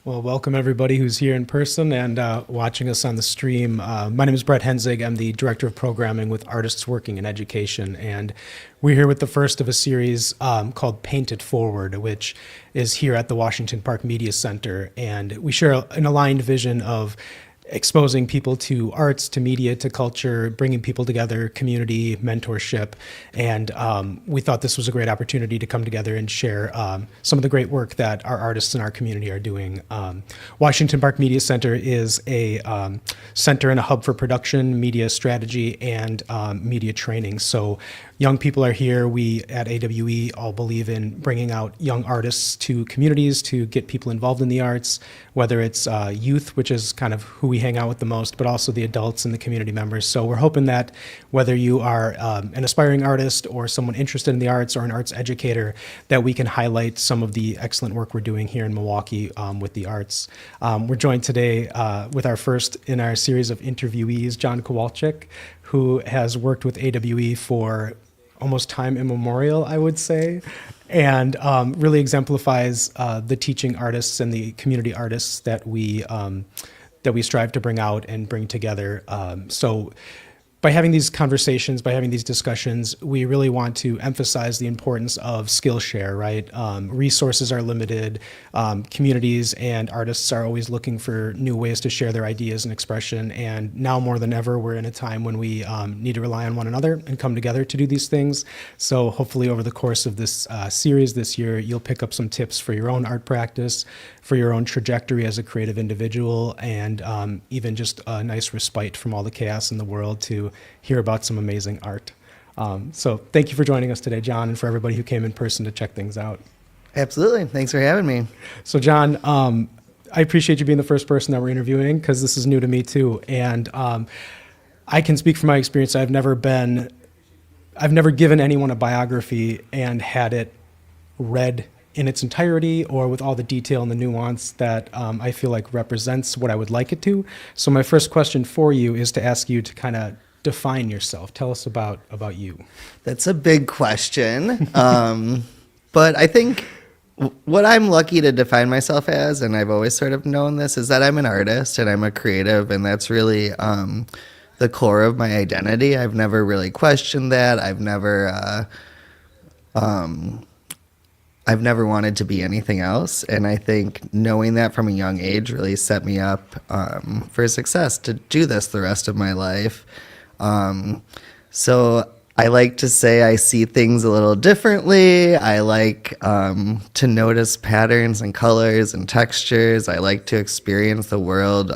Well, welcome everybody who's here in person and watching us on the stream. My name is Brett Henzig. I'm the Director of Programming with Artists Working in Education. And we're here with the first of a series called Paint It Forward, which is here at the Washington Park Media Center. And we share an aligned vision of exposing people to arts, to media, to culture, bringing people together, community, mentorship. And we thought this was a great opportunity to come together and share some of the great work that our artists in our community are doing. Washington Park Media Center is a center and a hub for production, media strategy, and media training. So young people are here. We at AWE all believe in bringing out young artists to communities to get people involved in the arts, whether it's youth, which is kind of who we hang out with the most, but also the adults and the community members. So we're hoping that whether you are an aspiring artist or someone interested in the arts or an arts educator, that we can highlight some of the excellent work we're doing here in Milwaukee with the arts. We're joined today with our first in our series of interviewees, John Kowalczyk, who has worked with AWE for almost time immemorial, I would say, and really exemplifies the teaching artists and the community artists that we strive to bring out and bring together. So by having these conversations, by having these discussions, we really want to emphasize the importance of Skillshare, right? Resources are limited. Communities and artists are always looking for new ways to share their ideas and expression. And now more than ever, we're in a time when we need to rely on one another and come together to do these things. So hopefully over the course of this series this year, you'll pick up some tips for your own art practice, for your own trajectory as a creative individual, and even just a nice respite from all the chaos in the world to hear about some amazing art. So thank you for joining us today, John, and for everybody who came in person to check things out. Absolutely. Thanks for having me. So John, I appreciate you being the first person that we're interviewing because this is new to me too. And I can speak from my experience. I've never given anyone a biography and had it read in its entirety or with all the detail and the nuance that I feel like represents what I would like it to. So my first question for you is to ask you to kind of define yourself. Tell us about you. That's a big question. But I think what I'm lucky to define myself as, and I've always sort of known this, is that I'm an artist and I'm a creative, and that's really the core of my identity. I've never really questioned that. I've never wanted to be anything else, and I think knowing that from a young age really set me up for success to do this the rest of my life. So I like to say I see things a little differently. I like to notice patterns and colors and textures. I like to experience the world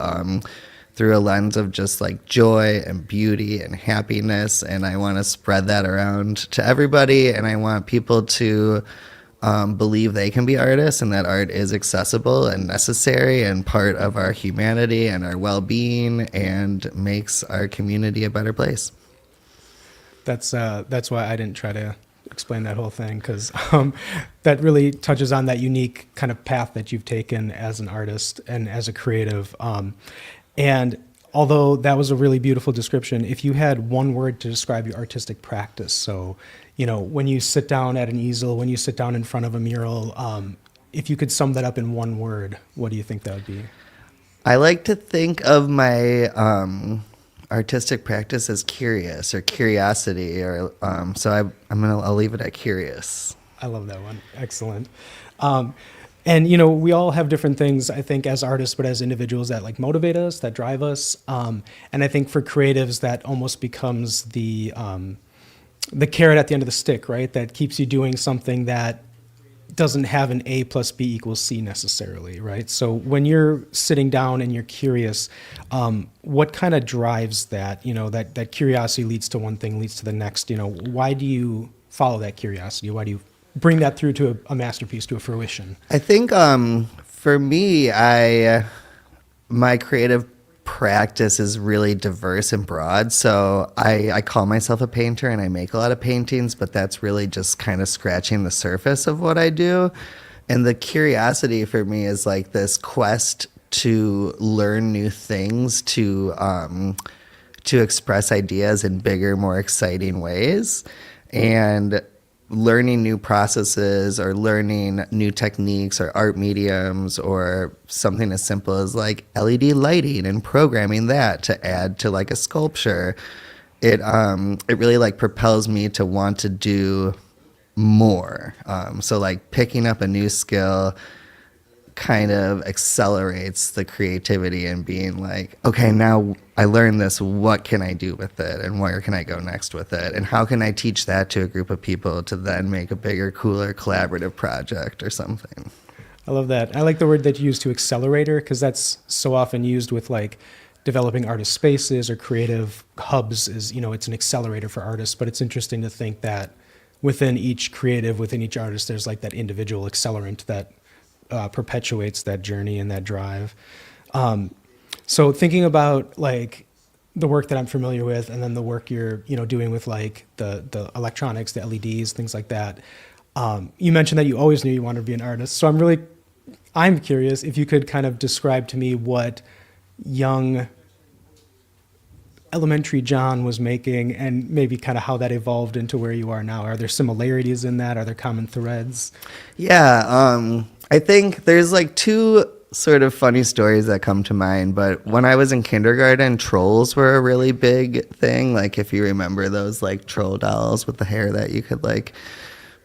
through a lens of just like joy and beauty and happiness, and I want to spread that around to everybody, and I want people to believe they can be artists and that art is accessible and necessary and part of our humanity and our well-being and makes our community a better place. That's why I didn't try to explain that whole thing, because that really touches on that unique kind of path that you've taken as an artist and as a creative. And although that was a really beautiful description, if you had one word to describe your artistic practice, so when you sit down at an easel, when you sit down in front of a mural, if you could sum that up in one word, what do you think that would be? I like to think of my artistic practice as curious or curiosity, or so I'll leave it at curious. I love that one. Excellent. And we all have different things, I think, as artists, but as individuals that like motivate us, that drive us. And I think for creatives, that almost becomes the carrot at the end of the stick, right? That keeps you doing something that doesn't have an A plus B equals C necessarily, right? So when you're sitting down and you're curious, what kind of drives that? That curiosity leads to one thing, leads to the next. Why do you follow that curiosity? Why do you bring that through to a masterpiece, to a fruition? I think for me, my creative practice is really diverse and broad. So I call myself a painter and I make a lot of paintings, but that's really just kind of scratching the surface of what I do. And the curiosity for me is like this quest to learn new things, to express ideas in bigger, more exciting ways. And learning new processes or learning new techniques or art mediums or something as simple as like LED lighting and programming that to add to like a sculpture. It really like propels me to want to do more. So like picking up a new skill kind of accelerates the creativity and being like, okay, now I learned this, what can I do with it and where can I go next with it and how can I teach that to a group of people to then make a bigger, cooler collaborative project or something. I love that. I like the word that you use to accelerator, because that's so often used with like developing artist spaces or creative hubs is, it's an accelerator for artists, but it's interesting to think that within each creative, within each artist, there's like that individual accelerant that perpetuates that journey and that drive. So thinking about like the work that I'm familiar with, and then the work you're doing with like the electronics, the LEDs, things like that. You mentioned that you always knew you wanted to be an artist. So I'm curious if you could kind of describe to me what young elementary John was making and maybe kind of how that evolved into where you are now. Are there similarities in that? Are there common threads? Yeah, I think there's like two sort of funny stories that come to mind, but when I was in kindergarten, trolls were a really big thing. Like if you remember those like troll dolls with the hair that you could like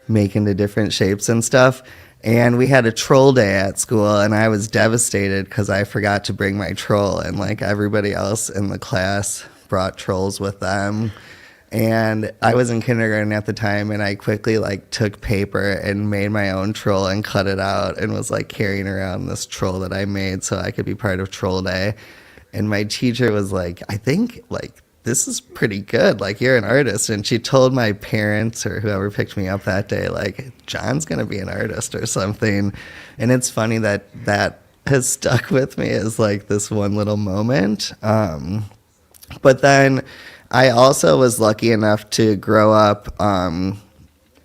make into different shapes and stuff. And we had a troll day at school and I was devastated because I forgot to bring my troll and like everybody else in the class brought trolls with them. And I was in kindergarten at the time and I quickly like took paper and made my own troll and cut it out and was like carrying around this troll that I made so I could be part of troll day. And my teacher was like, I think like this is pretty good. Like you're an artist. And she told my parents or whoever picked me up that day, like John's going to be an artist or something. And it's funny that that has stuck with me as like this one little moment. But then I also was lucky enough to grow up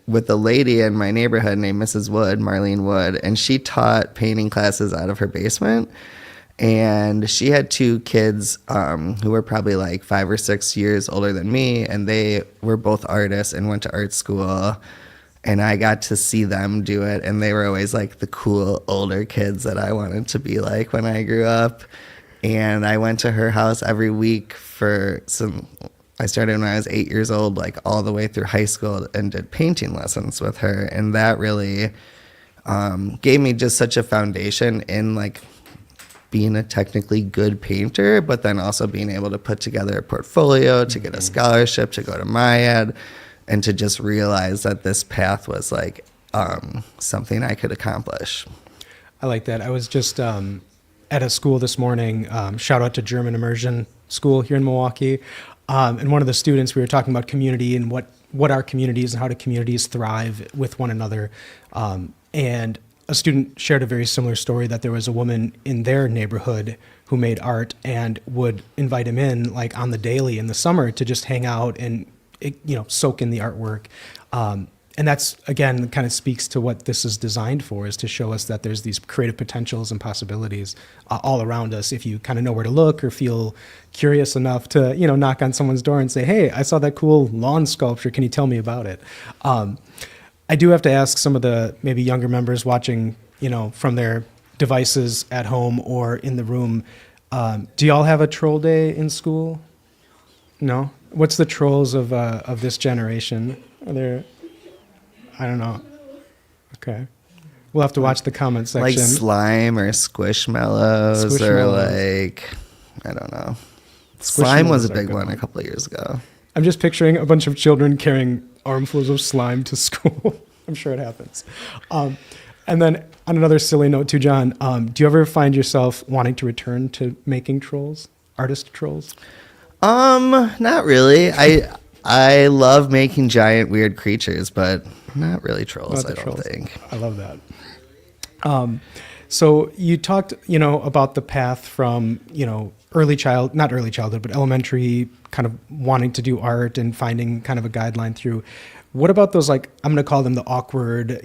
with a lady in my neighborhood named Mrs. Wood, Marlene Wood, and she taught painting classes out of her basement. And she had two kids who were probably like 5 or 6 years older than me, and they were both artists and went to art school. And I got to see them do it, and they were always like the cool older kids that I wanted to be like when I grew up. And I went to her house every week I started when I was 8 years old, like all the way through high school, and did painting lessons with her. And that really gave me just such a foundation in like being a technically good painter, but then also being able to put together a portfolio, to get a scholarship, to go to MyEd, and to just realize that this path was like something I could accomplish. I like that. I was just at a school this morning, shout out to German Immersion School here in Milwaukee. And one of the students, we were talking about community and what are communities and how do communities thrive with one another. And a student shared a very similar story that there was a woman in their neighborhood who made art and would invite him in like on the daily in the summer to just hang out and, soak in the artwork. And that's, again, kind of speaks to what this is designed for, is to show us that there's these creative potentials and possibilities all around us if you kind of know where to look or feel curious enough to, knock on someone's door and say, hey, I saw that cool lawn sculpture. Can you tell me about it? I do have to ask some of the maybe younger members watching, from their devices at home or in the room, do y'all have a troll day in school? No? What's the trolls of this generation? Are there... I don't know. Okay. We'll have to watch the comment section. Like slime or squishmallows or like, I don't know. Slime was a big one a couple of years ago. I'm just picturing a bunch of children carrying armfuls of slime to school. I'm sure it happens. And then on another silly note too, John, do you ever find yourself wanting to return to making trolls, artist trolls? Not really. I love making giant weird creatures, but not really trolls, I don't think. I love that. So you talked, about the path from, not early childhood, but elementary, kind of wanting to do art and finding kind of a guideline through. What about those, like, I'm going to call them the awkward,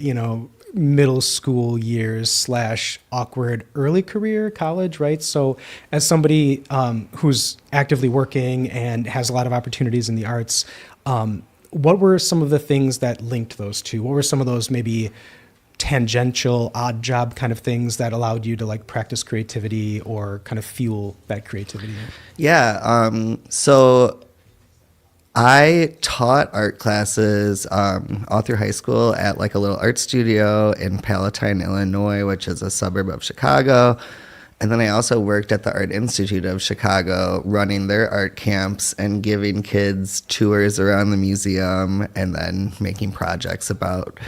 middle school years / awkward early career, college, right? So as somebody who's actively working and has a lot of opportunities in the arts, what were some of the things that linked those two? What were some of those maybe tangential, odd job kind of things that allowed you to like practice creativity or kind of fuel that creativity? Yeah. So I taught art classes all through high school at like a little art studio in Palatine, Illinois, which is a suburb of Chicago. And then I also worked at the Art Institute of Chicago, running their art camps and giving kids tours around the museum and then making projects about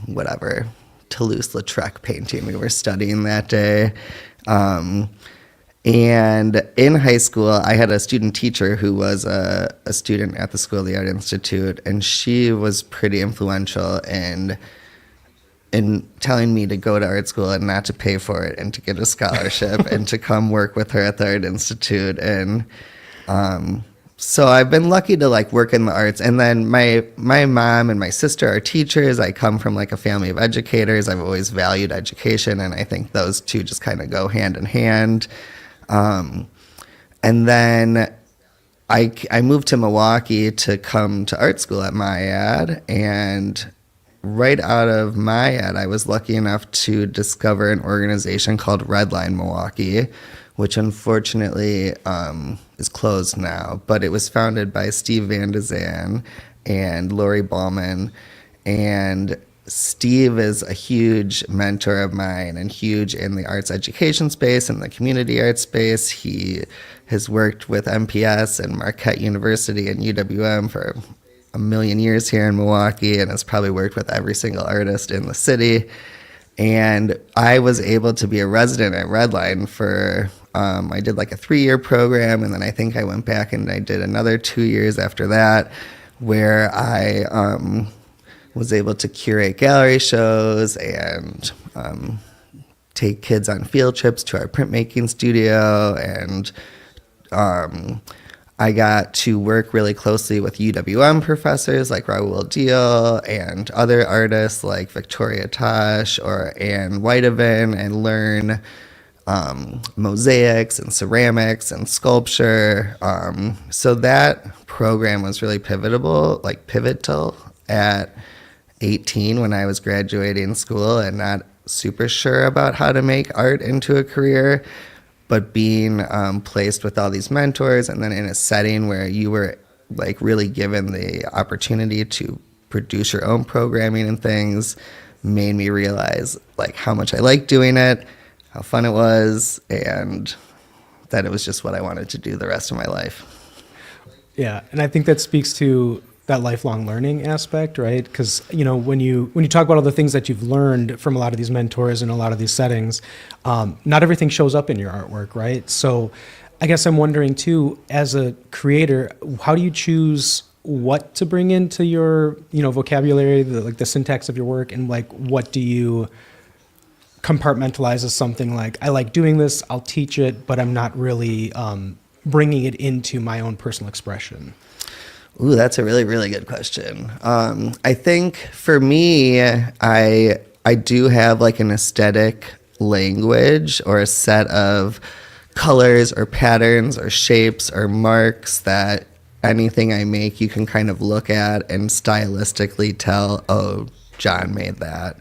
whatever Toulouse-Lautrec painting we were studying that day. And in high school, I had a student teacher who was a student at the School of the Art Institute, and she was pretty influential in telling me to go to art school and not to pay for it and to get a scholarship and to come work with her at the Art Institute. And so I've been lucky to like work in the arts. And then my mom and my sister are teachers. I come from like a family of educators. I've always valued education, and I think those two just kind of go hand in hand. And then I moved to Milwaukee to come to art school at MKE-LAX, and right out of MKE-LAX, I was lucky enough to discover an organization called Redline Milwaukee, which unfortunately is closed now, but it was founded by Steve Van de Zan and Lori Ballman, and Steve is a huge mentor of mine and huge in the arts education space and the community arts space. He has worked with MPS and Marquette University and UWM for a million years here in Milwaukee, and has probably worked with every single artist in the city. And I was able to be a resident at Redline for, I did like a 3-year program, and then I think I went back and I did another 2 years after that, where I was able to curate gallery shows and take kids on field trips to our printmaking studio. And I got to work really closely with UWM professors like Raul Deal and other artists like Victoria Tosh or Anne Whitehaven, and learn mosaics and ceramics and sculpture. So that program was really pivotal at 18 when I was graduating school and not super sure about how to make art into a career, but being placed with all these mentors and then in a setting where you were like really given the opportunity to produce your own programming and things made me realize like how much I liked doing it, how fun it was, and that it was just what I wanted to do the rest of my life. Yeah, and I think that speaks to that lifelong learning aspect, right? Because when you talk about all the things that you've learned from a lot of these mentors and a lot of these settings, not everything shows up in your artwork, right? So I guess I'm wondering too, as a creator, how do you choose what to bring into your vocabulary, the syntax of your work, and like what do you compartmentalize as something like, I like doing this, I'll teach it, but I'm not really bringing it into my own personal expression? Ooh, that's a really, really good question. I think for me, I do have like an aesthetic language or a set of colors or patterns or shapes or marks that anything I make you can kind of look at and stylistically tell, oh, John made that.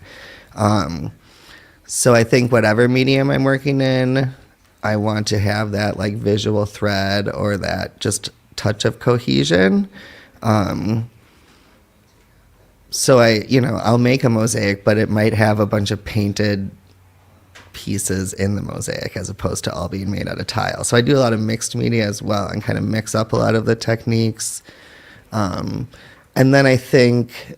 So I think whatever medium I'm working in, I want to have that like visual thread or that just touch of cohesion. So I'll make a mosaic, but it might have a bunch of painted pieces in the mosaic as opposed to all being made out of tile. So I do a lot of mixed media as well and kind of mix up a lot of the techniques. And then I think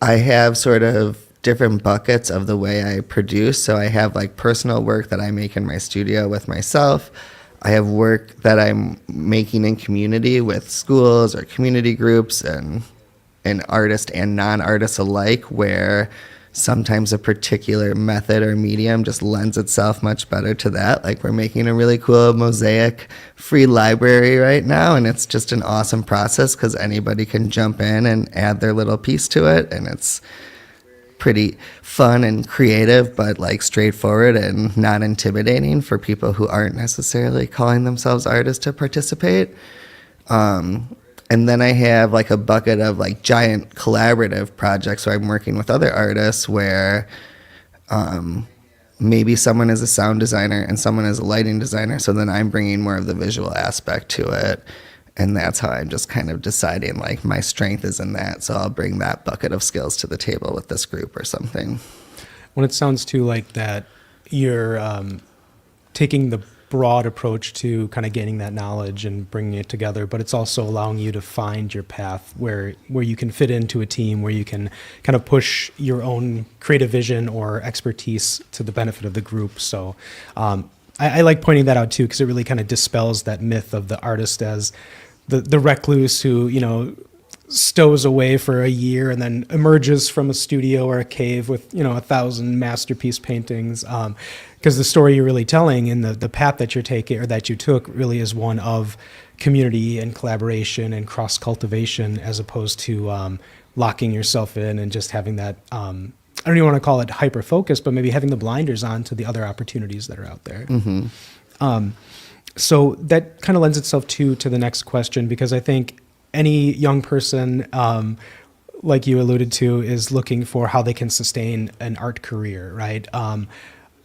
I have sort of different buckets of the way I produce. So I have like personal work that I make in my studio with myself. I have work that I'm making in community with schools or community groups and artists and non-artists alike, where sometimes a particular method or medium just lends itself much better to that. Like we're making a really cool mosaic free library right now, and it's just an awesome process because anybody can jump in and add their little piece to it, and it's pretty fun and creative, but like straightforward and not intimidating for people who aren't necessarily calling themselves artists to participate. And then I have like a bucket of like giant collaborative projects where I'm working with other artists where maybe someone is a sound designer and someone is a lighting designer. So then I'm bringing more of the visual aspect to it. And that's how I'm just kind of deciding like my strength is in that. So I'll bring that bucket of skills to the table with this group or something. Well, it sounds too like that you're taking the broad approach to kind of gaining that knowledge and bringing it together, but it's also allowing you to find your path where you can fit into a team, where you can kind of push your own creative vision or expertise to the benefit of the group. So I like pointing that out too, because it really kind of dispels that myth of the artist as the recluse who, you know, stows away for a year and then emerges from a studio or a cave with, you know, 1,000 masterpiece paintings. Because the story you're really telling and the path that you're taking or that you took really is one of community and collaboration and cross cultivation, as opposed to locking yourself in and just having that, I don't even want to call it hyper focus, but maybe having the blinders on to the other opportunities that are out there. Mm-hmm. So that kind of lends itself to the next question, because I think any young person, like you alluded to, is looking for how they can sustain an art career, right?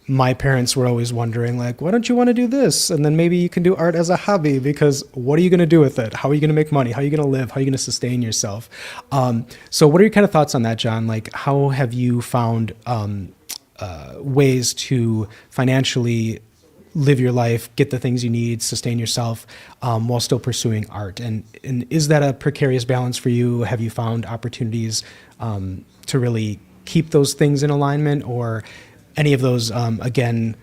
My parents were always wondering, like, why don't you want to do this? And then maybe you can do art as a hobby, because what are you going to do with it? How are you going to make money? How are you going to live? How are you going to sustain yourself? So what are your kind of thoughts on that, John? Like, how have you found ways to financially live your life, get the things you need, sustain yourself, while still pursuing art? And is that a precarious balance for you? Have you found opportunities to really keep those things in alignment, or any of those, again,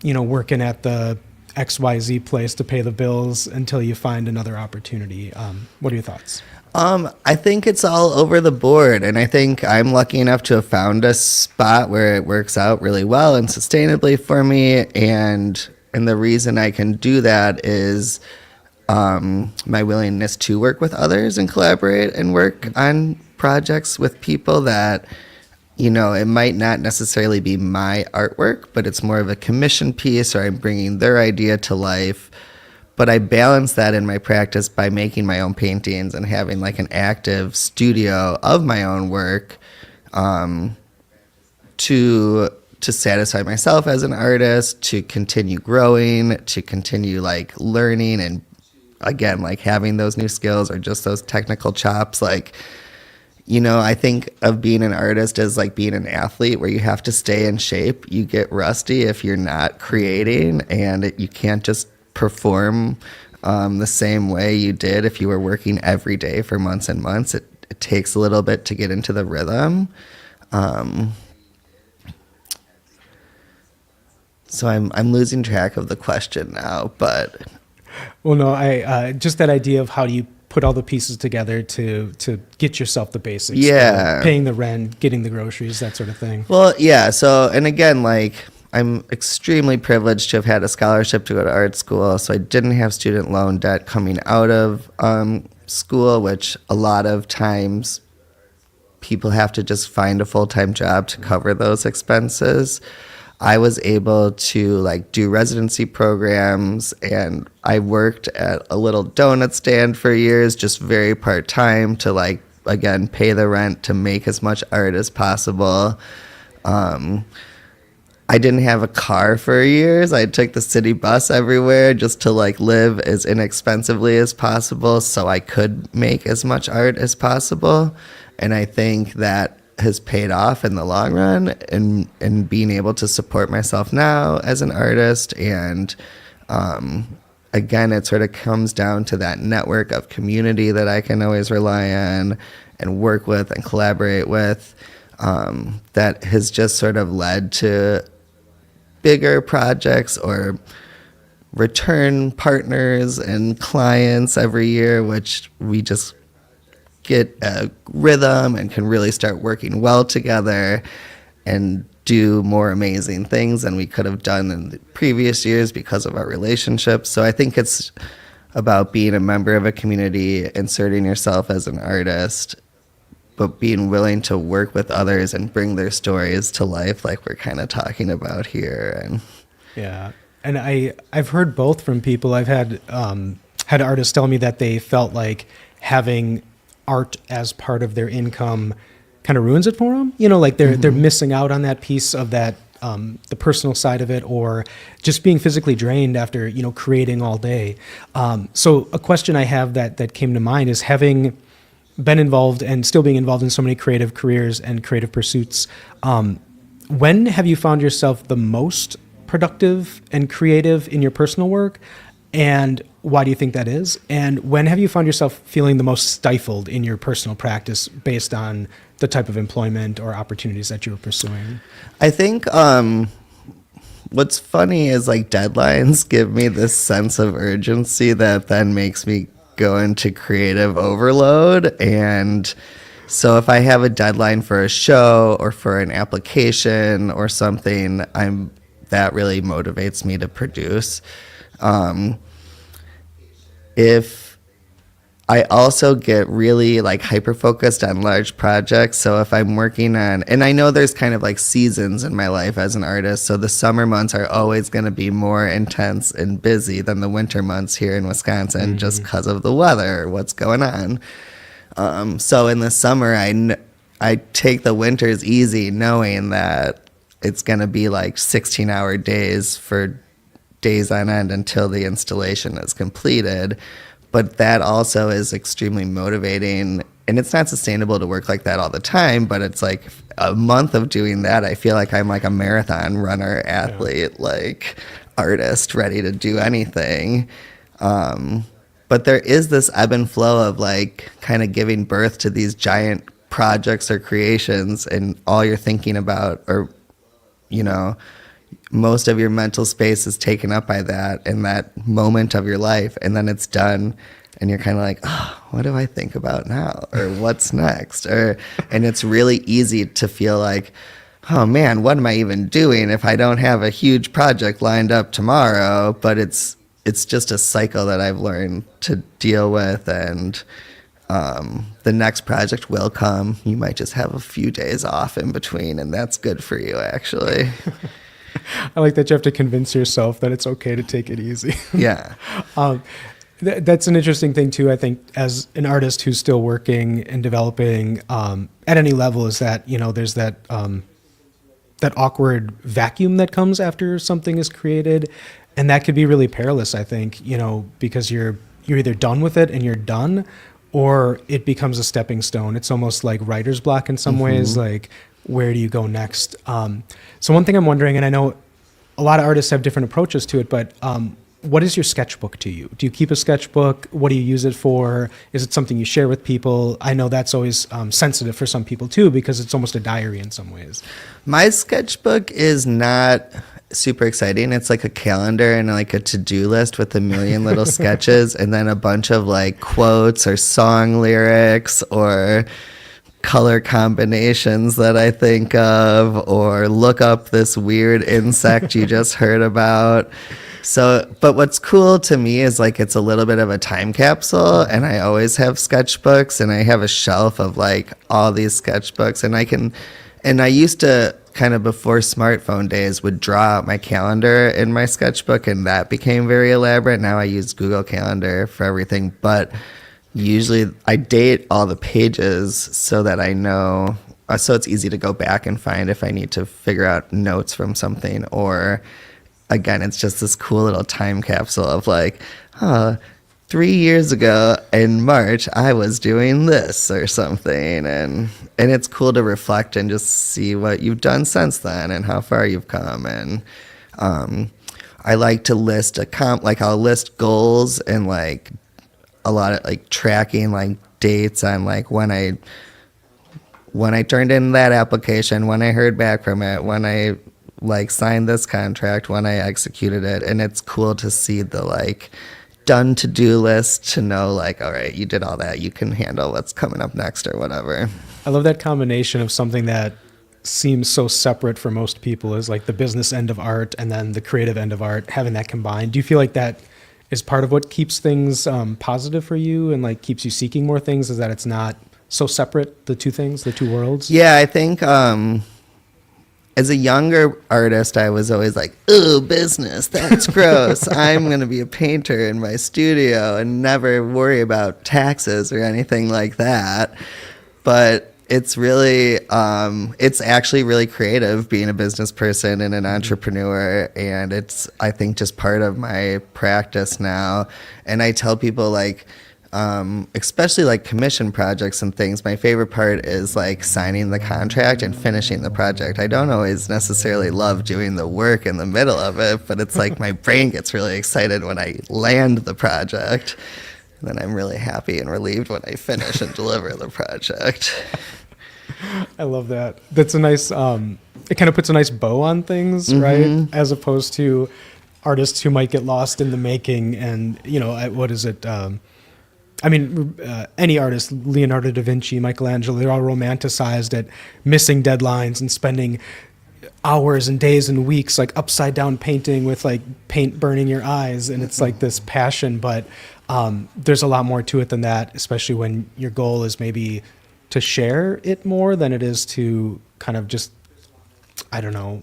you know, working at the XYZ place to pay the bills until you find another opportunity? What are your thoughts? I think it's all over the board, and I think I'm lucky enough to have found a spot where it works out really well and sustainably for me. And the reason I can do that is my willingness to work with others and collaborate and work on projects with people that, you know, it might not necessarily be my artwork, but it's more of a commission piece, or I'm bringing their idea to life. But I balance that in my practice by making my own paintings and having like an active studio of my own work to satisfy myself as an artist, to continue growing, to continue like learning, and again, like having those new skills or just those technical chops. Like, you know, I think of being an artist as like being an athlete, where you have to stay in shape. You get rusty if you're not creating, and you can't just perform the same way you did if you were working every day for months and months. It takes a little bit to get into the rhythm. So I'm losing track of the question now, but well, no, I just that idea of how do you put all the pieces together to get yourself the basics. Yeah. Paying the rent, getting the groceries, that sort of thing. Well, yeah. So, and again, like, I'm extremely privileged to have had a scholarship to go to art school. So I didn't have student loan debt coming out of school, which a lot of times people have to just find a full-time job to cover those expenses. I was able to like do residency programs, and I worked at a little donut stand for years, just very part-time, to like, again, pay the rent, to make as much art as possible. I didn't have a car for years. I took the city bus everywhere just to like live as inexpensively as possible so I could make as much art as possible. And I think that has paid off in the long run, and being able to support myself now as an artist. And again, it sort of comes down to that network of community that I can always rely on and work with and collaborate with, that has just sort of led to bigger projects or return partners and clients every year, which we just get a rhythm and can really start working well together and do more amazing things than we could have done in the previous years because of our relationships. So I think it's about being a member of a community, inserting yourself as an artist, but being willing to work with others and bring their stories to life, like we're kind of talking about here. And yeah, and I've heard both from people. I've had artists tell me that they felt like having art as part of their income kind of ruins it for them. You know, like they're missing out on that piece of that, the personal side of it, or just being physically drained after, you know, creating all day. So a question I have that came to mind is, having been involved and still being involved in so many creative careers and creative pursuits, when have you found yourself the most productive and creative in your personal work? And why do you think that is? And when have you found yourself feeling the most stifled in your personal practice based on the type of employment or opportunities that you were pursuing? I think what's funny is like deadlines give me this sense of urgency that then makes me go into creative overload. And so if I have a deadline for a show or for an application or something, that really motivates me to produce. If I also get really like hyper focused on large projects. So if I'm working on, and I know there's kind of like seasons in my life as an artist. So the summer months are always going to be more intense and busy than the winter months here in Wisconsin, just because of the weather, what's going on. So in the summer, I take the winters easy, knowing that it's going to be like 16-hour days for days on end until the installation is completed. But that also is extremely motivating, and it's not sustainable to work like that all the time, but it's like a month of doing that, I feel like I'm like a marathon runner, athlete, like artist, ready to do anything. But there is this ebb and flow of like kind of giving birth to these giant projects or creations, and all you're thinking about, or, you know, most of your mental space is taken up by that in that moment of your life, and then it's done, and you're kind of like, oh, what do I think about now, or what's next, and it's really easy to feel like, oh man, what am I even doing if I don't have a huge project lined up tomorrow? But it's just a cycle that I've learned to deal with, and the next project will come. You might just have a few days off in between, and that's good for you, actually. I like that you have to convince yourself that it's okay to take it easy. Yeah. That's an interesting thing too, I think, as an artist who's still working and developing at any level, is that, you know, there's that that awkward vacuum that comes after something is created. And that could be really perilous, I think, you know, because you're either done with it and you're done, or it becomes a stepping stone. It's almost like writer's block in some ways, like, where do you go next? So one thing I'm wondering, and I know a lot of artists have different approaches to it, but what is your sketchbook to you? Do you keep a sketchbook? What do you use it for? Is it something you share with people? I know that's always sensitive for some people too, because it's almost a diary in some ways. My sketchbook is not super exciting. It's like a calendar and like a to-do list with a million little sketches, and then a bunch of like quotes or song lyrics or color combinations that I think of, or look up this weird insect you just heard about. So, but what's cool to me is like it's a little bit of a time capsule, and I always have sketchbooks, and I have a shelf of like all these sketchbooks, and I used to kind of, before smartphone days, would draw out my calendar in my sketchbook, and that became very elaborate. Now I use Google Calendar for everything, but usually I date all the pages so that I know, so it's easy to go back and find if I need to figure out notes from something. Or again, it's just this cool little time capsule of like, 3 years ago in March, I was doing this or something. And it's cool to reflect and just see what you've done since then and how far you've come. And I like to list I'll list goals and like a lot of like tracking like dates on like when I turned in that application, when I heard back from it, when I like signed this contract, when I executed it. And it's cool to see the like done to-do list, to know like, all right, you did all that, you can handle what's coming up next or whatever. I love that combination of something that seems so separate for most people, is like the business end of art and then the creative end of art, having that combined. Do you feel like that is part of what keeps things positive for you and like keeps you seeking more things, is that it's not so separate, the two things, the two worlds? Yeah, I think as a younger artist, I was always like, "Ooh, business, that's gross. I'm going to be a painter in my studio and never worry about taxes or anything like that." But it's really, it's actually really creative being a business person and an entrepreneur. And it's, I think, just part of my practice now. And I tell people, like, especially like commission projects and things, my favorite part is like signing the contract and finishing the project. I don't always necessarily love doing the work in the middle of it, but it's like my brain gets really excited when I land the project. And then I'm really happy and relieved when I finish and deliver the project. I love that. That's a nice, it kind of puts a nice bow on things, right? As opposed to artists who might get lost in the making and, you know, what is it? I mean, any artist, Leonardo da Vinci, Michelangelo, they're all romanticized at missing deadlines and spending hours and days and weeks like upside down painting with like paint burning your eyes. And it's like this passion, but there's a lot more to it than that, especially when your goal is maybe to share it more than it is to kind of just, I don't know,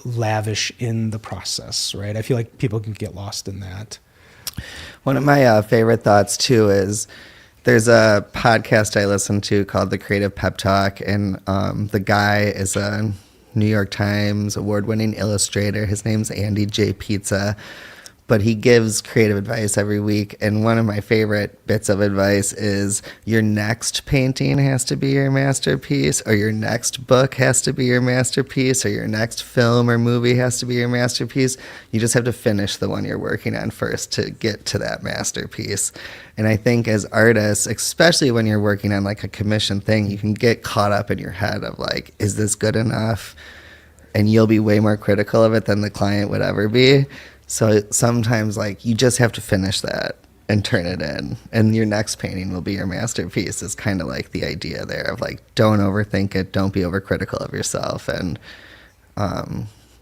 lavish in the process, right? I feel like people can get lost in that. One of my favorite thoughts, too, is there's a podcast I listen to called The Creative Pep Talk, and the guy is a New York Times award-winning illustrator. His name's Andy J. Pizza, but he gives creative advice every week, and one of my favorite bits of advice is your next painting has to be your masterpiece, or your next book has to be your masterpiece, or your next film or movie has to be your masterpiece. You just have to finish the one you're working on first to get to that masterpiece. And I think as artists, especially when you're working on like a commission thing, you can get caught up in your head of like, is this good enough? And you'll be way more critical of it than the client would ever be. So sometimes, like, you just have to finish that and turn it in, and your next painting will be your masterpiece. Is kind of like the idea there of like, don't overthink it, don't be overcritical of yourself, and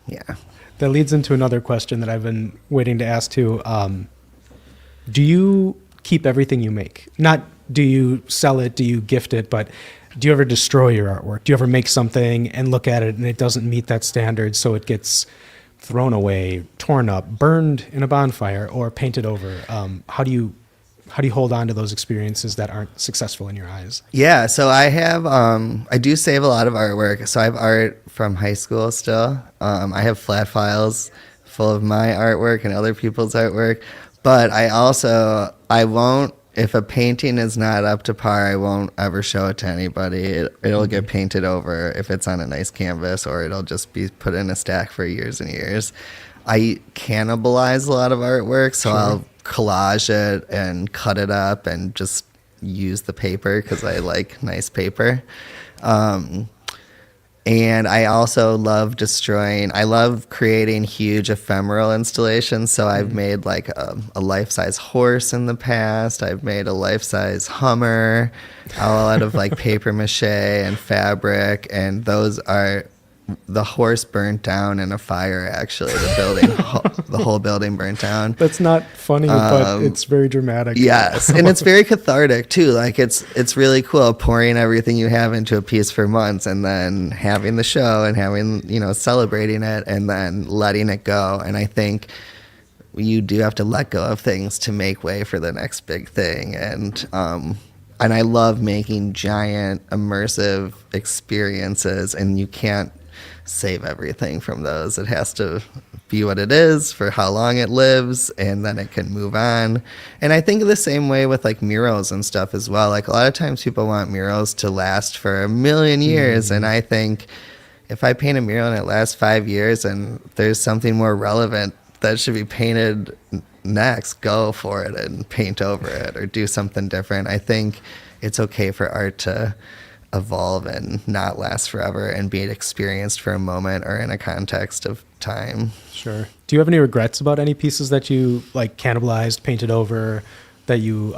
yeah. That leads into another question that I've been waiting to ask too. Do you keep everything you make? Not do you sell it, do you gift it, but do you ever destroy your artwork? Do you ever make something and look at it and it doesn't meet that standard, so it gets thrown away, torn up, burned in a bonfire, or painted over? How do you hold on to those experiences that aren't successful in your eyes? Yeah, so I have I do save a lot of artwork. So I have art from high school still. I have flat files full of my artwork and other people's artwork. But I won't, if a painting is not up to par, I won't ever show it to anybody. It'll get painted over if it's on a nice canvas, or it'll just be put in a stack for years and years. I cannibalize a lot of artwork, so I'll collage it and cut it up and just use the paper because I like nice paper. And I also love I love creating huge ephemeral installations. So I've made like a life-size horse in the past. I've made a life-size Hummer all out of like paper mache and fabric. And those are, the horse burnt down in a fire, actually. The whole building burnt down. That's not funny, but it's very dramatic. Yes, and it's very cathartic too. Like it's really cool pouring everything you have into a piece for months, and then having the show and having, celebrating it, and then letting it go. And I think you do have to let go of things to make way for the next big thing. And I love making giant immersive experiences, and you can't save everything from those. It has to be what it is for how long it lives, and then it can move on. And I think the same way with like murals and stuff as well. Like a lot of times people want murals to last for 1,000,000 years, and I think if I paint a mural and it lasts 5 years and there's something more relevant that should be painted next, go for it and paint over it or do something different. I think it's okay for art to evolve and not last forever and be experienced for a moment or in a context of time. Sure. Do you have any regrets about any pieces that you like cannibalized, painted over, that you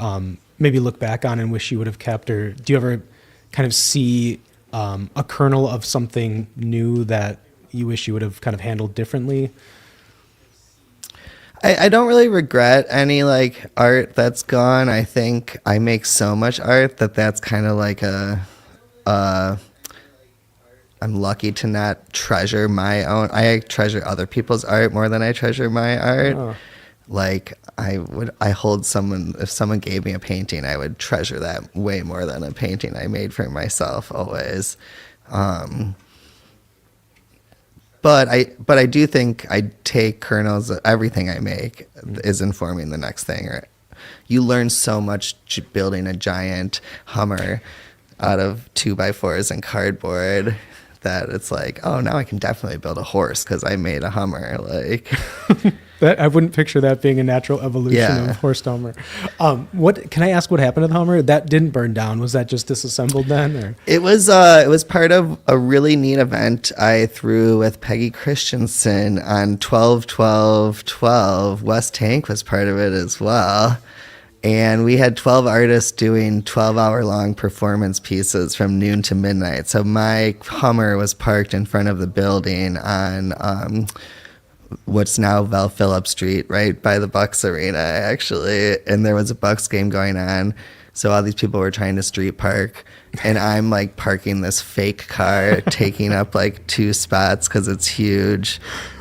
maybe look back on and wish you would have kept? Or do you ever kind of see a kernel of something new that you wish you would have kind of handled differently? I don't really regret any like art that's gone. I think I make so much art that's kind of like a I'm lucky to not treasure my own. I treasure other people's art more than I treasure my art. Oh. Like I hold someone, if someone gave me a painting, I would treasure that way more than a painting I made for myself always. But I do think I take kernels of everything I make is informing the next thing. Or you learn so much building a giant Hummer out of 2x4s and cardboard that it's like, oh, now I can definitely build a horse because I made a Hummer. Like That I wouldn't picture that being a natural evolution Yeah. of horse to Hummer. What can I ask? What happened to the Hummer? That didn't burn down. Was that just disassembled then? Or? it was part of a really neat event I threw with Peggy Christensen on 12-12-12. Wes Tank was part of it as well. And we had 12 artists doing 12-hour-long performance pieces from noon to midnight. So my Hummer was parked in front of the building on what's now Val Phillips Street, right by the Bucks Arena, actually. And there was a Bucks game going on. So all these people were trying to street park. And I'm like parking this fake car, taking up like 2 spots because it's huge.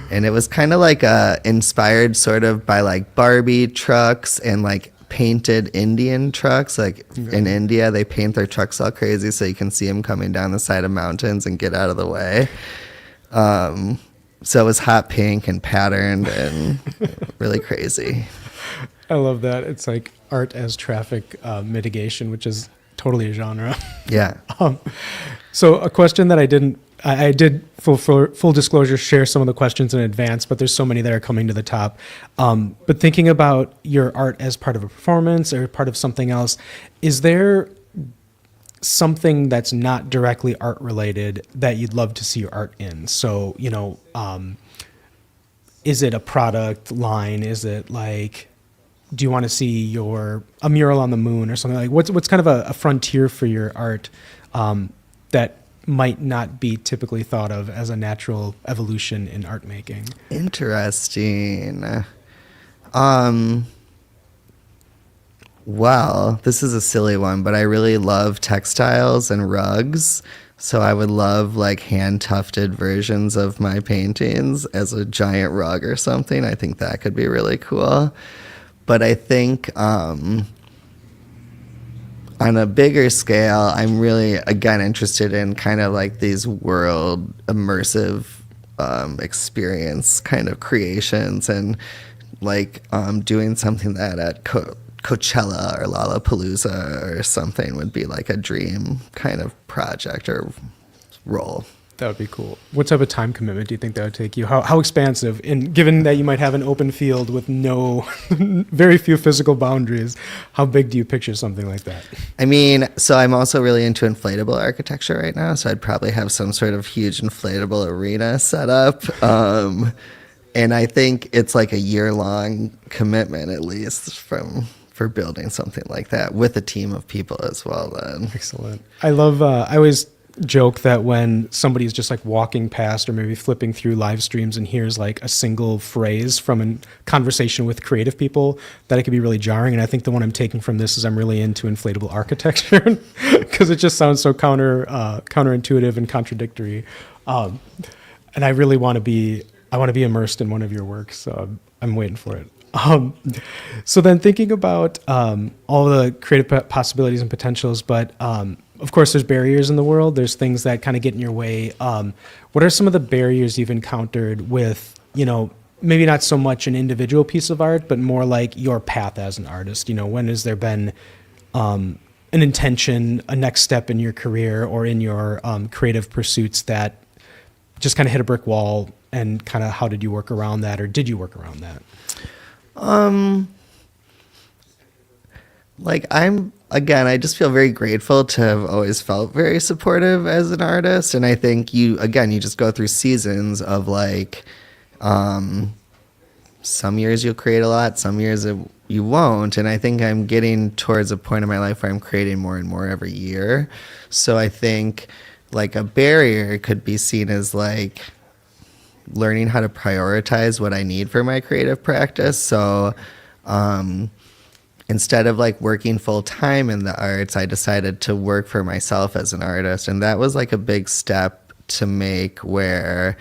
And it was kind of like inspired sort of by like Barbie trucks and like painted Indian trucks. Like in India, they paint their trucks all crazy so you can see them coming down the side of mountains and get out of the way. So it was hot pink and patterned and really crazy. I love that. It's like art as traffic mitigation, which is totally a genre. Yeah. So a question that I did full disclosure share some of the questions in advance, but there's so many that are coming to the top. But thinking about your art as part of a performance or part of something else, is there something that's not directly art related that you'd love to see your art in? So, is it a product line? Is it like, do you want to see a mural on the moon or something? Like what's kind of a frontier for your art that might not be typically thought of as a natural evolution in art making? Interesting. Well, this is a silly one, but I really love textiles and rugs. So I would love like hand tufted versions of my paintings as a giant rug or something. I think that could be really cool. But I think on a bigger scale, I'm really, again, interested in kind of like these world immersive experience kind of creations, and like doing something that at Coachella or Lollapalooza or something would be like a dream kind of project or role. That would be cool. What type of time commitment do you think that would take you? How expansive? And given that you might have an open field with very few physical boundaries, how big do you picture something like that? I mean, so I'm also really into inflatable architecture right now. So I'd probably have some sort of huge inflatable arena set up. And I think it's like a year-long commitment at least for building something like that with a team of people as well then. Excellent. I love, I always joke that when somebody's just like walking past or maybe flipping through live streams and hears like a single phrase from a conversation with creative people, that it could be really jarring. And I think the one I'm taking from this is I'm really into inflatable architecture because it just sounds so counterintuitive and contradictory. And I really want to be immersed in one of your works. So I'm waiting for it. So then thinking about all the creative possibilities and potentials, but of course there's barriers in the world. There's things that kind of get in your way. What are some of the barriers you've encountered with, maybe not so much an individual piece of art, but more like your path as an artist? When has there been an intention, a next step in your career or in your creative pursuits that just kind of hit a brick wall, and kind of how did you work around that, or did you work around that? I just feel very grateful to have always felt very supportive as an artist. And I think you just go through seasons of like, some years you'll create a lot, some years you won't. And I think I'm getting towards a point in my life where I'm creating more and more every year. So I think like a barrier could be seen as like learning how to prioritize what I need for my creative practice. So instead of like working full time in the arts, I decided to work for myself as an artist. And that was like a big step to make where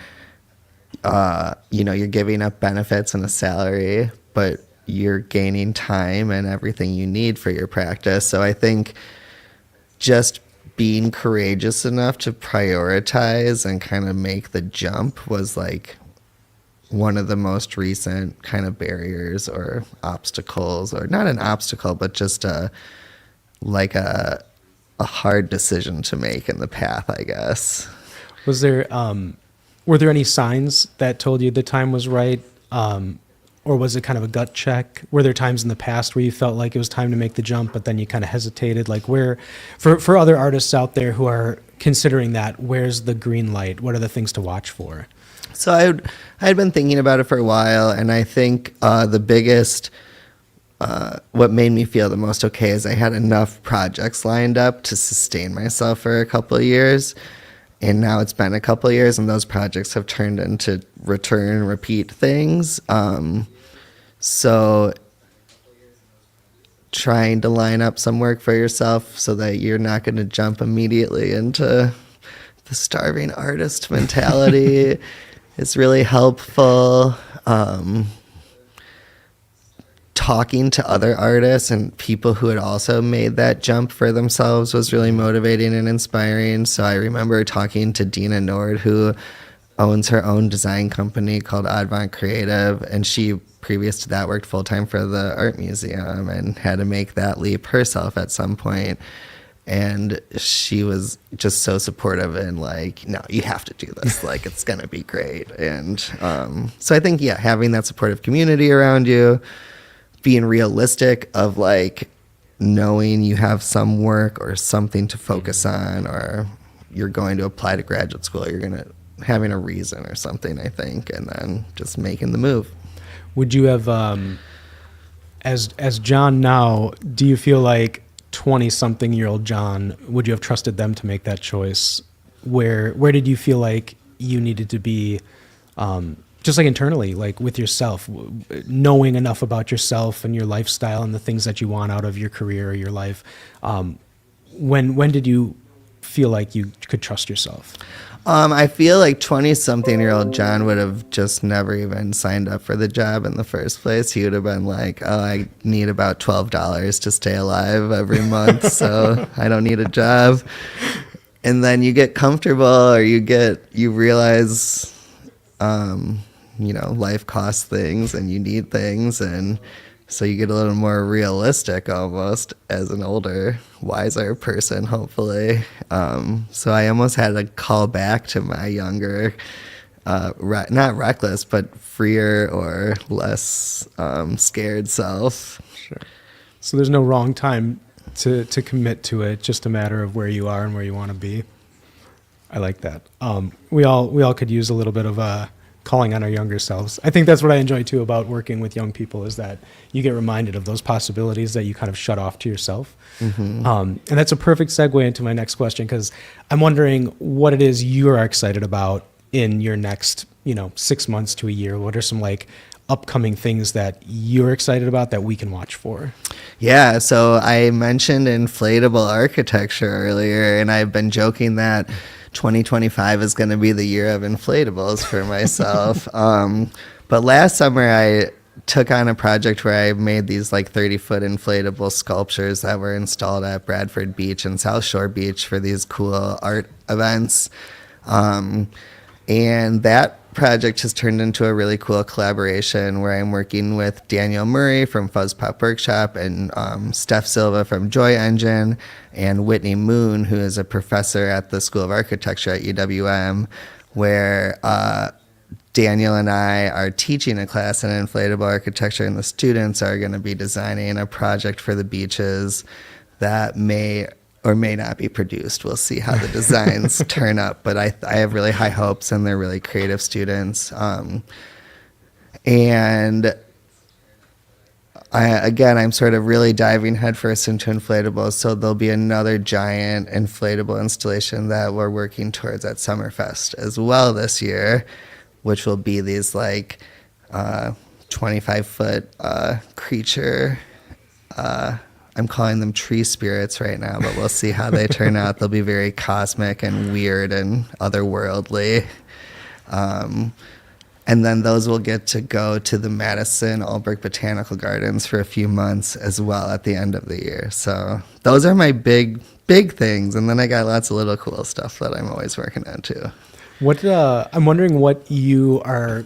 you're giving up benefits and a salary, but you're gaining time and everything you need for your practice. So I think just being courageous enough to prioritize and kind of make the jump was like one of the most recent kind of barriers or obstacles, or not an obstacle, but just a hard decision to make in the path, I guess. Was there, were there any signs that told you the time was right? Or was it kind of a gut check? Were there times in the past where you felt like it was time to make the jump, but then you kind of hesitated? Like where, for other artists out there who are considering that, where's the green light? What are the things to watch for? So I had been thinking about it for a while, and I think the biggest, what made me feel the most okay is I had enough projects lined up to sustain myself for a couple of years. And now it's been a couple of years, and those projects have turned into return and repeat things. So trying to line up some work for yourself so that you're not going to jump immediately into the starving artist mentality is really helpful. Talking to other artists and people who had also made that jump for themselves was really motivating and inspiring. So I remember talking to Dina Nord, who owns her own design company called Advent Creative, and she, previous to that, worked full-time for the art museum and had to make that leap herself at some point. And she was just so supportive and like, no, you have to do this. Like, it's going to be great. And so I think, yeah, having that supportive community around you, being realistic of like knowing you have some work or something to focus on, or you're going to apply to graduate school, you're going to having a reason or something, I think, and then just making the move. Would you have, as John now, do you feel like 20-something-year-old John, would you have trusted them to make that choice? Where did you feel like you needed to be, just like internally, like with yourself, knowing enough about yourself and your lifestyle and the things that you want out of your career or your life? When did you feel like you could trust yourself? I feel like 20-something-year-old John would have just never even signed up for the job in the first place. He would have been like, oh, I need about $12 to stay alive every month, so I don't need a job. And then you get comfortable, or you realize, life costs things and you need things. And so you get a little more realistic almost as an older, wiser person, hopefully. So I almost had to call back to my younger, not reckless, but freer or less scared self. Sure. So there's no wrong time to commit to it, just a matter of where you are and where you want to be. I like that. We all could use a little bit of calling on our younger selves. I think that's what I enjoy too about working with young people, is that you get reminded of those possibilities that you kind of shut off to yourself. Mm-hmm. And that's a perfect segue into my next question, because I'm wondering what it is you are excited about in your next, 6 months to a year. What are some like upcoming things that you're excited about that we can watch for? Yeah, so I mentioned inflatable architecture earlier, and I've been joking that 2025 is going to be the year of inflatables for myself. But last summer I took on a project where I made these like 30-foot inflatable sculptures that were installed at Bradford Beach and South Shore Beach for these cool art events. And that project has turned into a really cool collaboration where I'm working with Daniel Murray from Fuzz Pop Workshop and Steph Silva from Joy Engine and Whitney Moon, who is a professor at the School of Architecture at UWM, where Daniel and I are teaching a class in inflatable architecture, and the students are going to be designing a project for the beaches that may or may not be produced. We'll see how the designs turn up, but I have really high hopes, and they're really creative students. And I'm sort of really diving headfirst into inflatables, so there'll be another giant inflatable installation that we're working towards at Summerfest as well this year, which will be these like 25-foot creature I'm calling them tree spirits right now, but we'll see how they turn out. They'll be very cosmic and weird and otherworldly. And then those will get to go to the Madison Albrecht Botanical Gardens for a few months as well at the end of the year. So those are my big things. And then I got lots of little cool stuff that I'm always working on too. I'm wondering what are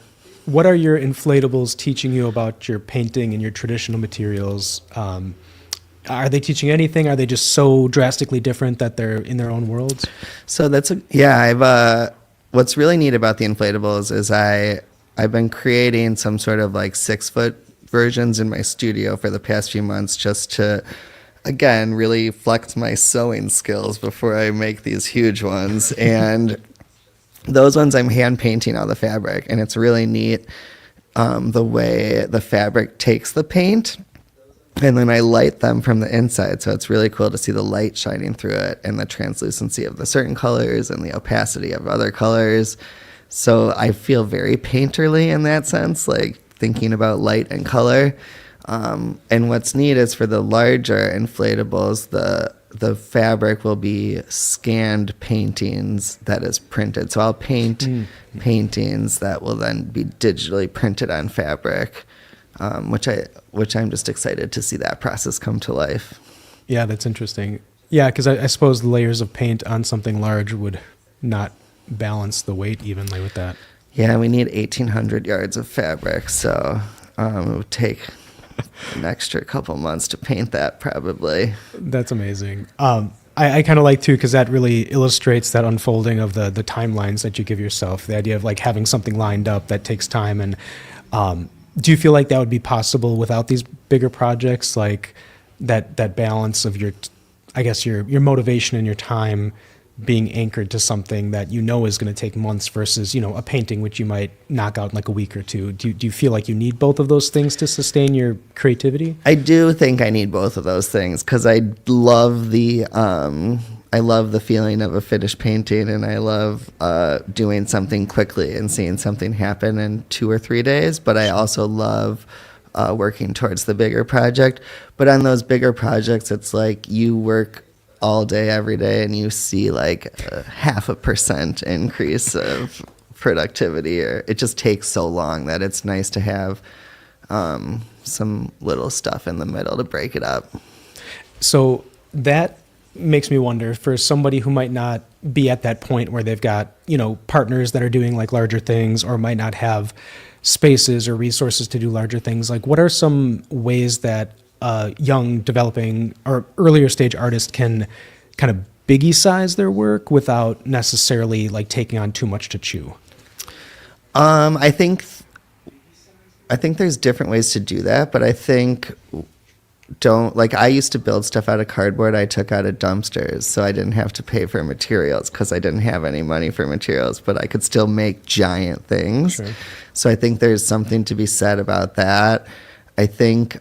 your inflatables teaching you about your painting and your traditional materials? Are they teaching anything? Are they just so drastically different that they're in their own worlds? So what's really neat about the inflatables is I've been creating some sort of like 6-foot versions in my studio for the past few months just to, again, really flex my sewing skills before I make these huge ones. And those ones I'm hand painting all the fabric, and it's really neat the way the fabric takes the paint. And then I light them from the inside, so it's really cool to see the light shining through it and the translucency of the certain colors and the opacity of other colors. So I feel very painterly in that sense, like thinking about light and color. And what's neat is for the larger inflatables, the fabric will be scanned paintings that is printed. So I'll paint paintings that will then be digitally printed on fabric. Which I'm just excited to see that process come to life. Yeah, that's interesting. Yeah, because I suppose the layers of paint on something large would not balance the weight evenly with that. Yeah, we need 1,800 yards of fabric, so it would take an extra couple months to paint that probably. That's amazing. I kind of like too, because that really illustrates that unfolding of the timelines that you give yourself. The idea of like having something lined up that takes time. And do you feel like that would be possible without these bigger projects, like that balance of your motivation and your time being anchored to something that you know is going to take months versus, a painting which you might knock out in like a week or two? Do you feel like you need both of those things to sustain your creativity? I do think I need both of those things because I love the feeling of a finished painting, and I love doing something quickly and seeing something happen in 2 or 3 days. But I also love working towards the bigger project. But on those bigger projects, it's like you work all day, every day, and you see like a 0.5% increase of productivity. Or it just takes so long that it's nice to have some little stuff in the middle to break it up. So that makes me wonder, for somebody who might not be at that point where they've got, partners that are doing like larger things, or might not have spaces or resources to do larger things, like what are some ways that young developing or earlier stage artists can kind of biggie size their work without necessarily like taking on too much to chew? I think there's different ways to do that, but I think I used to build stuff out of cardboard I took out of dumpsters, so I didn't have to pay for materials because I didn't have any money for materials, but I could still make giant things. Sure. So I think there's something to be said about that. I think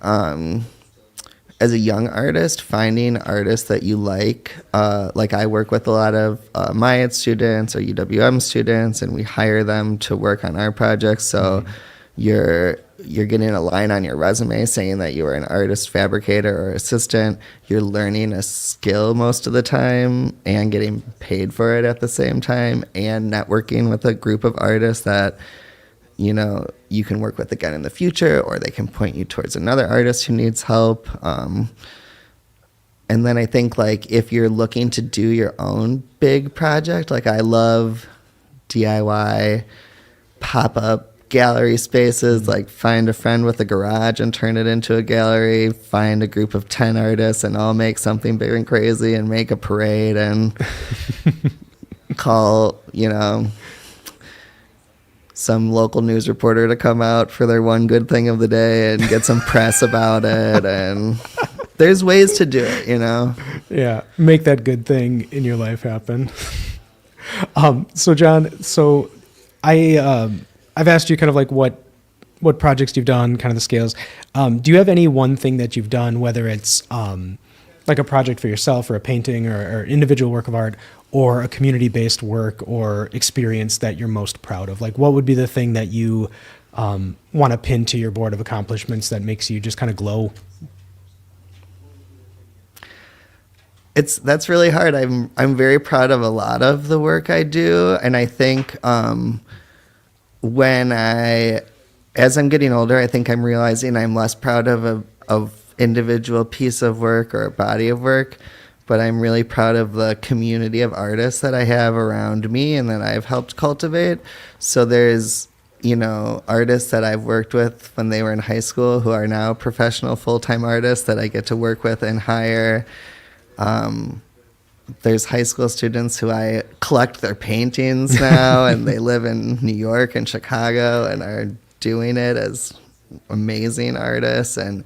as a young artist, finding artists that you like I work with a lot of MIAT students or UWM students, and we hire them to work on our projects. So you're getting a line on your resume saying that you are an artist, fabricator, or assistant. You're learning a skill most of the time and getting paid for it at the same time, and networking with a group of artists that you can work with again in the future, or they can point you towards another artist who needs help. And then I think like if you're looking to do your own big project, like I love DIY pop-up gallery spaces, like find a friend with a garage and turn it into a gallery, find a group of 10 artists and all make something big and crazy and make a parade and call, some local news reporter to come out for their one good thing of the day and get some press about it. And there's ways to do it, Yeah, make that good thing in your life happen. So John, I've asked you kind of like what projects you've done, kind of the scales. Do you have any one thing that you've done, whether it's like a project for yourself or a painting or individual work of art, or a community-based work or experience that you're most proud of? Like what would be the thing that you want to pin to your board of accomplishments that makes you just kind of glow? That's really hard. I'm very proud of a lot of the work I do, and I think as I'm getting older, I think I'm realizing I'm less proud of a individual piece of work or a body of work, but I'm really proud of the community of artists that I have around me and that I've helped cultivate. So there's, artists that I've worked with when they were in high school who are now professional full-time artists that I get to work with and hire. There's high school students who I collect their paintings now, and they live in New York and Chicago and are doing it as amazing artists, and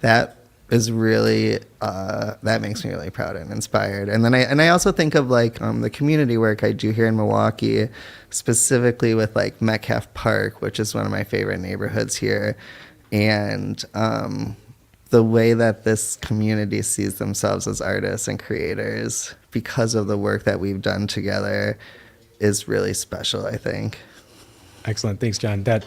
that is really that makes me really proud and inspired. And then I also think of the community work I do here in Milwaukee, specifically with Metcalf Park, which is one of my favorite neighborhoods here, and the way that this community sees themselves as artists and creators because of the work that we've done together is really special, I think. Excellent. Thanks, John. That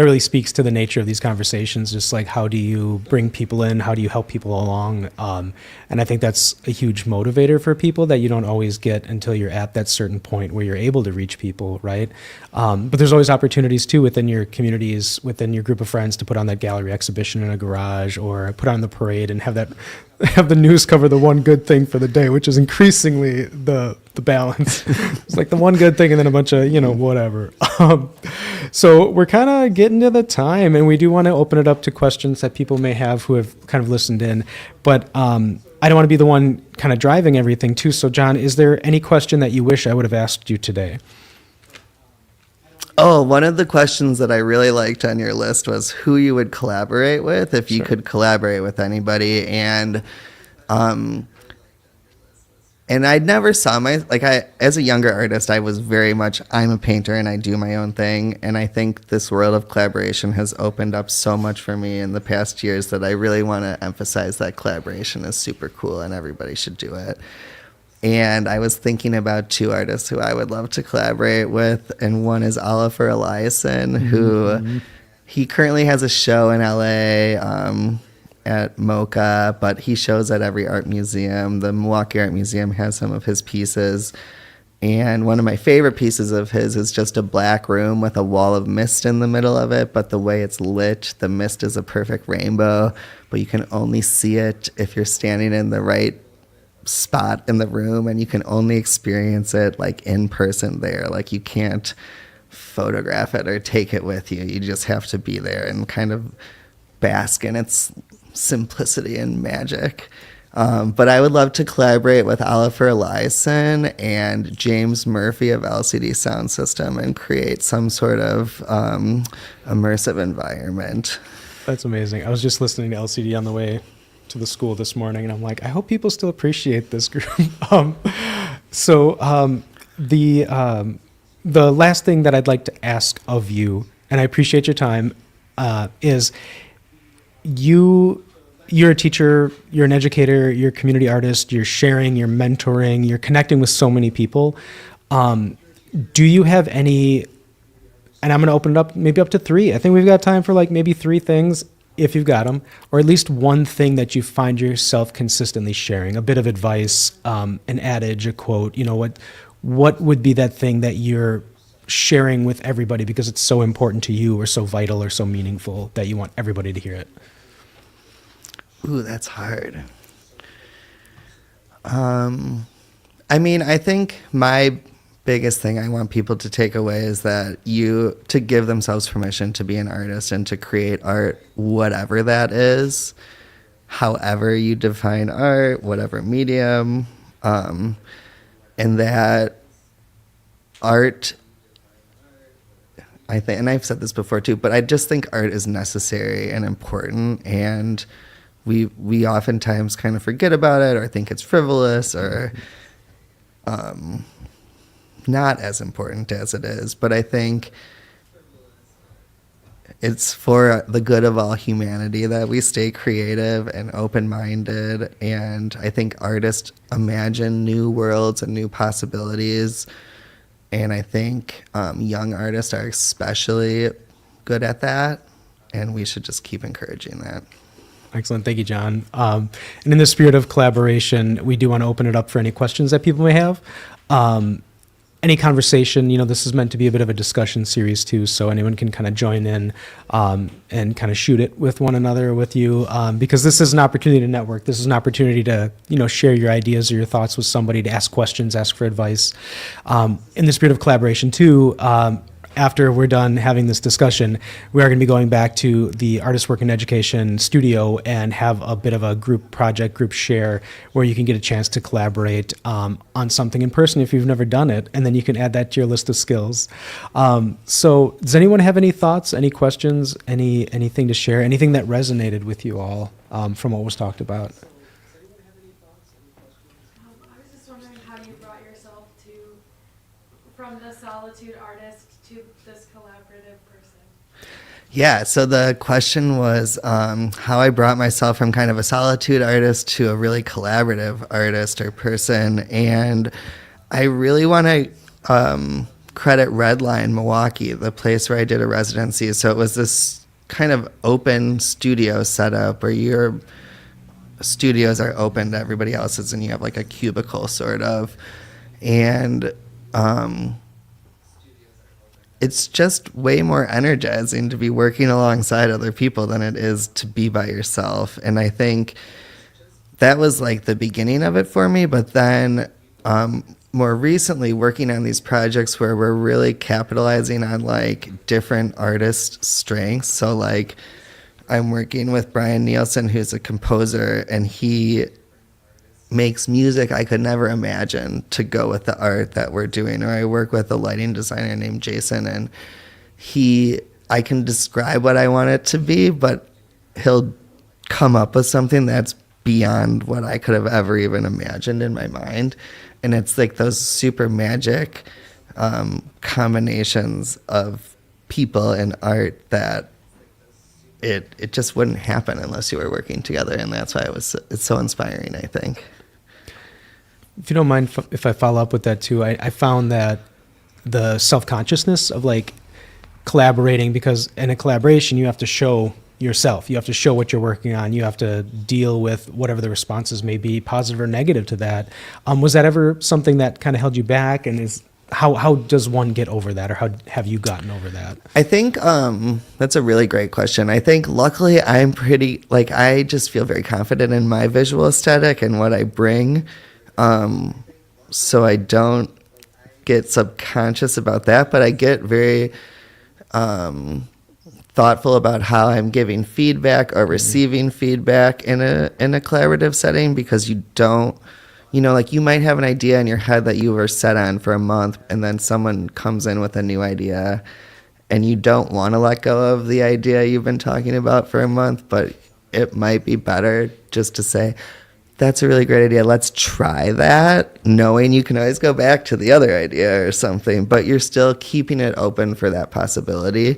really speaks to the nature of these conversations, just how do you bring people in, how do you help people along? And I think that's a huge motivator for people that you don't always get until you're at that certain point where you're able to reach people, right? But there's always opportunities too within your communities, within your group of friends, to put on that gallery exhibition in a garage or put on the parade and have the news cover the one good thing for the day, which is increasingly the balance. It's the one good thing and then a bunch of, whatever. So we're kind of getting to the time, and we do want to open it up to questions that people may have who have kind of listened in. But I don't want to be the one kind of driving everything too. So John, is there any question that you wish I would have asked you today? Oh, one of the questions that I really liked on your list was who you would collaborate with if you could collaborate with anybody. And I never saw as a younger artist, I was very much, I'm a painter and I do my own thing. And I think this world of collaboration has opened up so much for me in the past years that I really want to emphasize that collaboration is super cool and everybody should do it. And I was thinking about two artists who I would love to collaborate with, and one is Oliver Eliason, who he currently has a show in LA at MoCA, but he shows at every art museum. The Milwaukee Art Museum has some of his pieces, and one of my favorite pieces of his is just a black room with a wall of mist in the middle of it, but the way it's lit, the mist is a perfect rainbow, but you can only see it if you're standing in the right spot in the room, and you can only experience it in person there. You can't photograph it or take it with you. You just have to be there and kind of bask in its simplicity and magic. But I would love to collaborate with Oliver Eliason and James Murphy of LCD Sound System and create some sort of immersive environment. That's amazing. I was just listening to LCD on the way to the school this morning, and I'm like, I hope people still appreciate this group. The last thing that I'd like to ask of you, and I appreciate your time, is you're a teacher, you're an educator, you're a community artist, you're sharing, you're mentoring, you're connecting with so many people. Do you have any, and I'm going to open it up maybe up to 3. I think we've got time for maybe 3 things, if you've got them, or at least one thing that you find yourself consistently sharing, a bit of advice, an adage, a quote, what would be that thing that you're sharing with everybody because it's so important to you or so vital or so meaningful that you want everybody to hear it? Ooh, that's hard. I think my biggest thing I want people to take away is that to give themselves permission to be an artist and to create art, whatever that is, however you define art, whatever medium, and that art, I think, and I've said this before too, but I just think art is necessary and important, and we oftentimes kind of forget about it or think it's frivolous or not as important as it is. But I think it's for the good of all humanity that we stay creative and open-minded. And I think artists imagine new worlds and new possibilities. And I think young artists are especially good at that. And we should just keep encouraging that. Excellent. Thank you, John. And in the spirit of collaboration, we do want to open it up for any questions that people may have. Any conversation, this is meant to be a bit of a discussion series too, so anyone can kind of join in and kind of shoot it with one another, with you, because this is an opportunity to network. This is an opportunity to, share your ideas or your thoughts with somebody, to ask questions, ask for advice. In the spirit of collaboration too, after we're done having this discussion, we are going to be going back to the Artist Work in Education studio and have a bit of a group project, group share, where you can get a chance to collaborate on something in person if you've never done it, and then you can add that to your list of skills. So does anyone have any thoughts, any questions, anything to share, anything that resonated with you all from what was talked about? I was just wondering how you brought yourself from the solitude artist to this collaborative person. Yeah, so the question was how I brought myself from kind of a solitude artist to a really collaborative artist or person. And I really want to credit Redline Milwaukee, the place where I did a residency. So it was this kind of open studio setup where your studios are open to everybody else's and you have like a cubicle sort of. And it's just way more energizing to be working alongside other people than it is to be by yourself. And I think that was like the beginning of it for me. But then more recently, working on these projects where we're really capitalizing on like different artist strengths. So like I'm working with Brian Nielsen, who's a composer, and he makes music I could never imagine to go with the art that we're doing. Or I work with a lighting designer named Jason, and I can describe what I want it to be, but he'll come up with something that's beyond what I could have ever even imagined in my mind. And it's like those super magic combinations of people and art that it just wouldn't happen unless you were working together. And that's why it's so inspiring, I think. If you don't mind if I follow up with that too, I found that the self-consciousness of like collaborating, because in a collaboration you have to show yourself, you have to show what you're working on, you have to deal with whatever the responses may be, positive or negative to that. Was that ever something that kind of held you back, and how does one get over that, or how have you gotten over that? I think that's a really great question. I think luckily I'm I just feel very confident in my visual aesthetic and what I bring. So I don't get subconscious about that, but I get very thoughtful about how I'm giving feedback or receiving feedback in a collaborative setting, because you don't, like you might have an idea in your head that you were set on for a month, and then someone comes in with a new idea and you don't want to let go of the idea you've been talking about for a month, but it might be better just to say, that's a really great idea, let's try that, knowing you can always go back to the other idea or something, but you're still keeping it open for that possibility.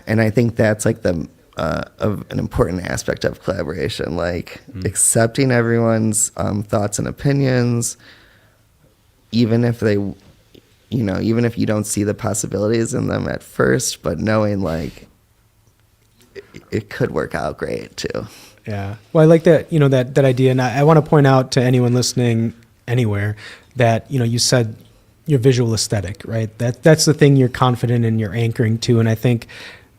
And I think that's like of an important aspect of collaboration, like accepting everyone's thoughts and opinions, even if even if you don't see the possibilities in them at first, but knowing like it could work out great too. Yeah. Well, I like that, that idea. And I want to point out to anyone listening anywhere that, you said your visual aesthetic, right? That's the thing you're confident in, you're anchoring to. And I think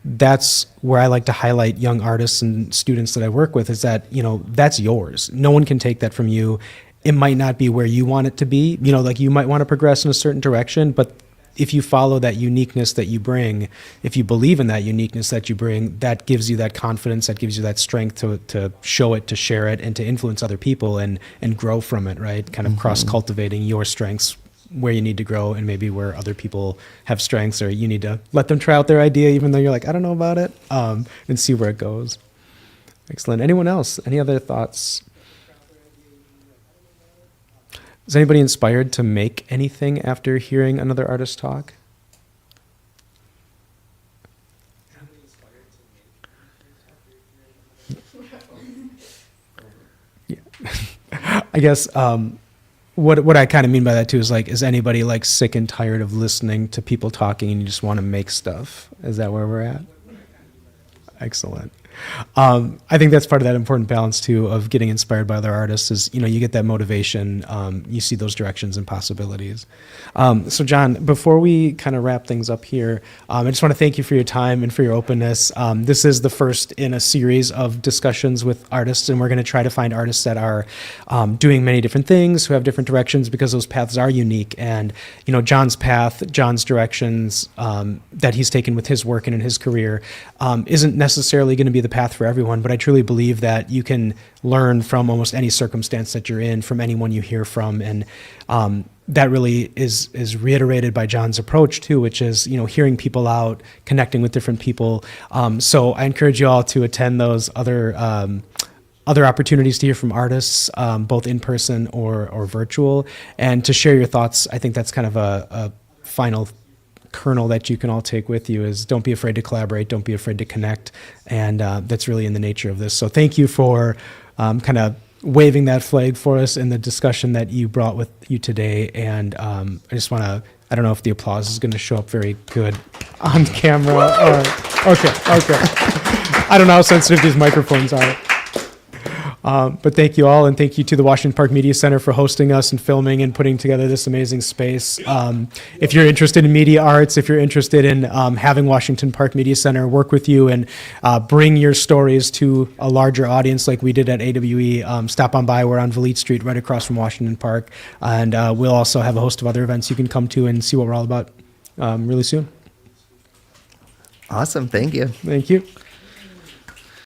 that's where I like to highlight young artists and students that I work with, is that, that's yours. No one can take that from you. It might not be where you want it to be, like you might want to progress in a certain direction, but if you follow that uniqueness that you bring, if you believe in that uniqueness that you bring, that gives you that confidence, that gives you that strength to show it, to share it, and to influence other people and grow from it, right? Kind of cross-cultivating your strengths where you need to grow, and maybe where other people have strengths, or you need to let them try out their idea even though you're like, I don't know about it, and see where it goes. Excellent. Anyone else? Any other thoughts? Is anybody inspired to make anything after hearing another artist talk? Yeah. I guess what I kind of mean by that too is like, is anybody like sick and tired of listening to people talking and you just want to make stuff? Is that where we're at? Excellent. I think that's part of that important balance too of getting inspired by other artists is, you get that motivation, you see those directions and possibilities. So John, before we kind of wrap things up here, I just want to thank you for your time and for your openness. This is the first in a series of discussions with artists, and we're going to try to find artists that are doing many different things, who have different directions, because those paths are unique. And, John's path, John's directions that he's taken with his work and in his career isn't necessarily going to be the path for everyone, but I truly believe that you can learn from almost any circumstance that you're in, from anyone you hear from, and that really is reiterated by John's approach too, which is hearing people out, connecting with different people. So I encourage you all to attend those other opportunities to hear from artists, both in person or virtual, and to share your thoughts. I think that's kind of a final kernel that you can all take with you is don't be afraid to collaborate, don't be afraid to connect, and that's really in the nature of this. So thank you for kind of waving that flag for us in the discussion that you brought with you today, and I just want to, I don't know if the applause is going to show up very good on camera. Okay. I don't know how sensitive these microphones are. But thank you all, and thank you to the Washington Park Media Center for hosting us and filming and putting together this amazing space. If you're interested in media arts, if you're interested in having Washington Park Media Center work with you and bring your stories to a larger audience like we did at AWE, stop on by. We're on Valete Street right across from Washington Park, and we'll also have a host of other events you can come to and see what we're all about really soon. Awesome. Thank you. Thank you.